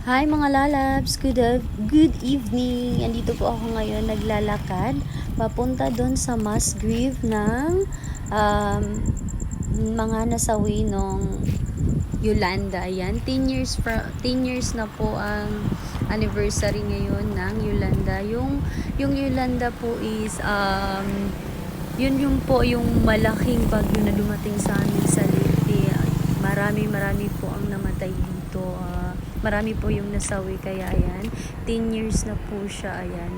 Hi mga lalabs, good evening. Andito po ako ngayon naglalakad papunta doon sa mass grave ng mga nasawi nung Yolanda. Ayan, 10 years na po ang anniversary ngayon ng Yolanda. Yung Yolanda po is yun yung po yung malaking bagyo na dumating sa amin sa Leyte. Marami po ang namatay dito. Marami po yung nasawi, kaya ayan, 10 years na po siya. Ayan,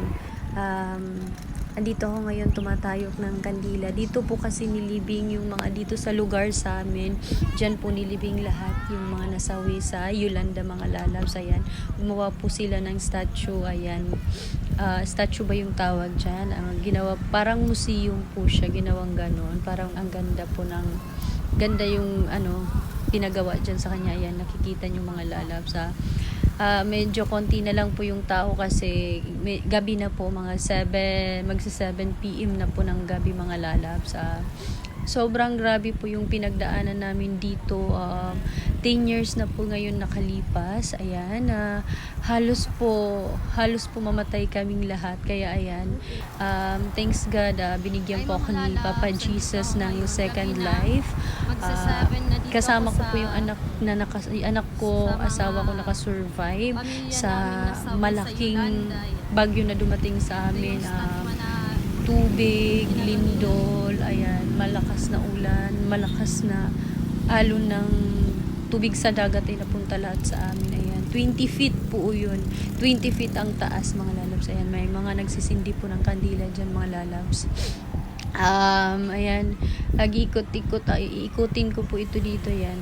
andito ako ngayon tumatayok ng kandila. Dito po kasi nilibing yung mga dito sa lugar sa amin. Diyan po nilibing lahat yung mga nasawi sa Yolanda, mga lalabs. Ayan, gumawa po sila ng statue. Ayan, statue ba yung tawag dyan? Ginawa, parang museum po siya, ginawang ganon. Parang ang ganda po ganda yung pinagawa dyan sa kanya. Ayan, nakikita nyo mga lalabs. Medyo konti na lang po yung tao kasi gabi na po, mga 7 PM na po ng gabi, mga lalabs. Sobrang grabe po yung pinagdaanan namin dito. 10 years na po ngayon nakalipas. Ayan, halos po mamatay kaming lahat. Kaya ayan, thanks God, binigyan po ako ni Papa Jesus ng second life. Kasama ko po yung anak ko, asawa ko, nakasurvive sa malaking bagyo na dumating sa amin. Tubig, lindol, ayan, malakas na ulan, malakas na alon ng tubig sa dagat ay napunta lahat sa amin. Ayan, 20 feet po yun, 20 feet ang taas, mga lalabs. Ayan, may mga nagsisindi po ng kandila dyan, mga lalabs. Ayan, ikot-ikot, iikutin ko po ito dito. Yan,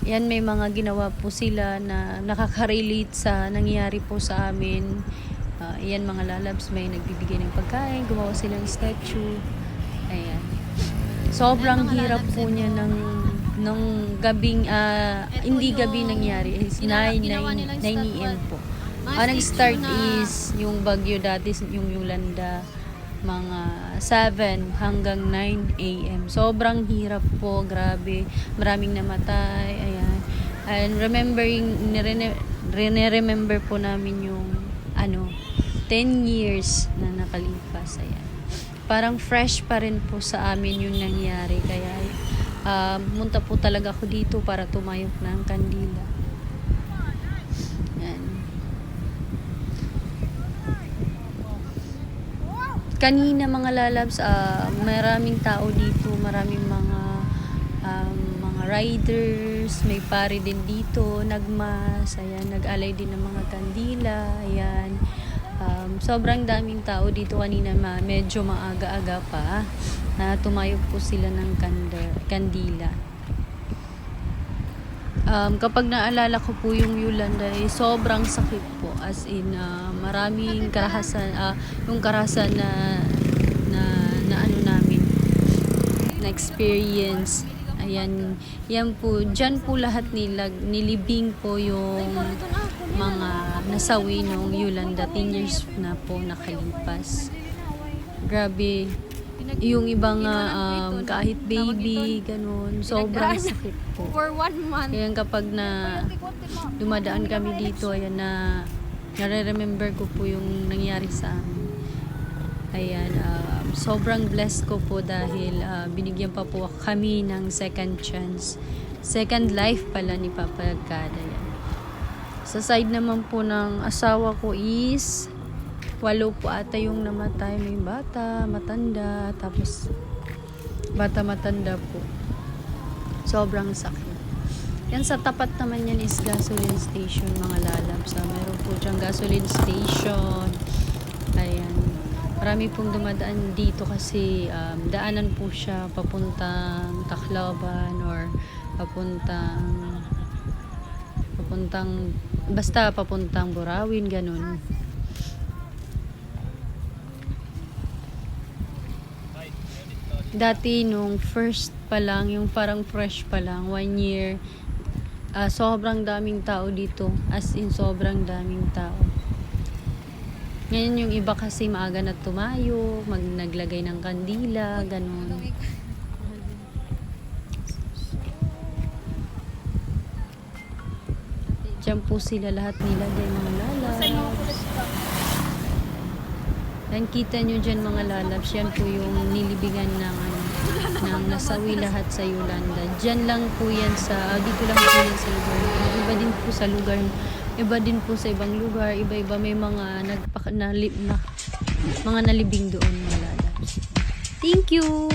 yan, may mga ginawa po sila na nakaka-relate sa nangyari po sa amin. Yan, mga lalabs, may nagbibigay ng pagkain, gumawa silang statue. Ayan, sobrang hirap po niya ng gabing, hindi gabi nangyari, is 9 AM po. Nag-start is yung bagyo dati, yung Yolanda, mga 7 hanggang 9 AM. Sobrang hirap po, grabe. Maraming namatay. Ayan. And remember po namin yung 10 years na nakalipas. Ayan. Parang fresh pa rin po sa amin yung nangyari. Kaya munta po talaga ako dito para tumayok ng kandila. Kanina, mga lalabs, maraming tao dito, maraming mga riders, may pare din dito, nagmas, ayan, nag-alay din ng mga kandila. Ayan, sobrang daming tao dito kanina, medyo maaga-aga pa na tumayog po sila ng kandila. Kapag naalala ko po yung Yolanda, sobrang sakit po, as in maraming karahasan, yung karahasan na namin na experience. Ayan, yan po, dyan po lahat nilibing po yung mga nasawi nung Yolanda. 10 years na po nakalipas. Grabe, yung ibang kahit baby, ganun, sobrang sakit po. For 1 month. Kaya kapag dumadaan kami dito, ayan, nare-remember ko po yung nangyari sa amin. Ayan, sobrang blessed ko po dahil binigyan pa po kami ng second chance, second life pala ni Papa God. Ayan. Sa side naman po ng asawa ko is 8 po ata yung namatay. May bata, matanda, tapos bata, matanda po. Sobrang sakit. Yan, sa tapat naman yan is gasoline station, mga lalabs. Meron po diyang gasoline station. Ayan, marami pong dumadaan dito kasi daanan po siya papuntang Tacloban or papuntang Burawin, ganun. Dati nung first pa lang, yung parang fresh pa lang, 1 year, sobrang daming tao dito, as in sobrang daming tao. Ngayon yung iba kasi maaga na tumayo, naglagay ng kandila, ganun. Diyan po sila lahat nilagay mga lalabs. Yan, kita nyo dyan mga lalabs. Yan po yung nilibingan ng, ng nasawi lahat sa Yolanda. Dyan lang po yan sa, dito lang po yan sa lugar. Iba din po sa lugar. Iba din po sa ibang lugar. Iba-iba may mga mga nalibing doon mga lalabs. Thank you!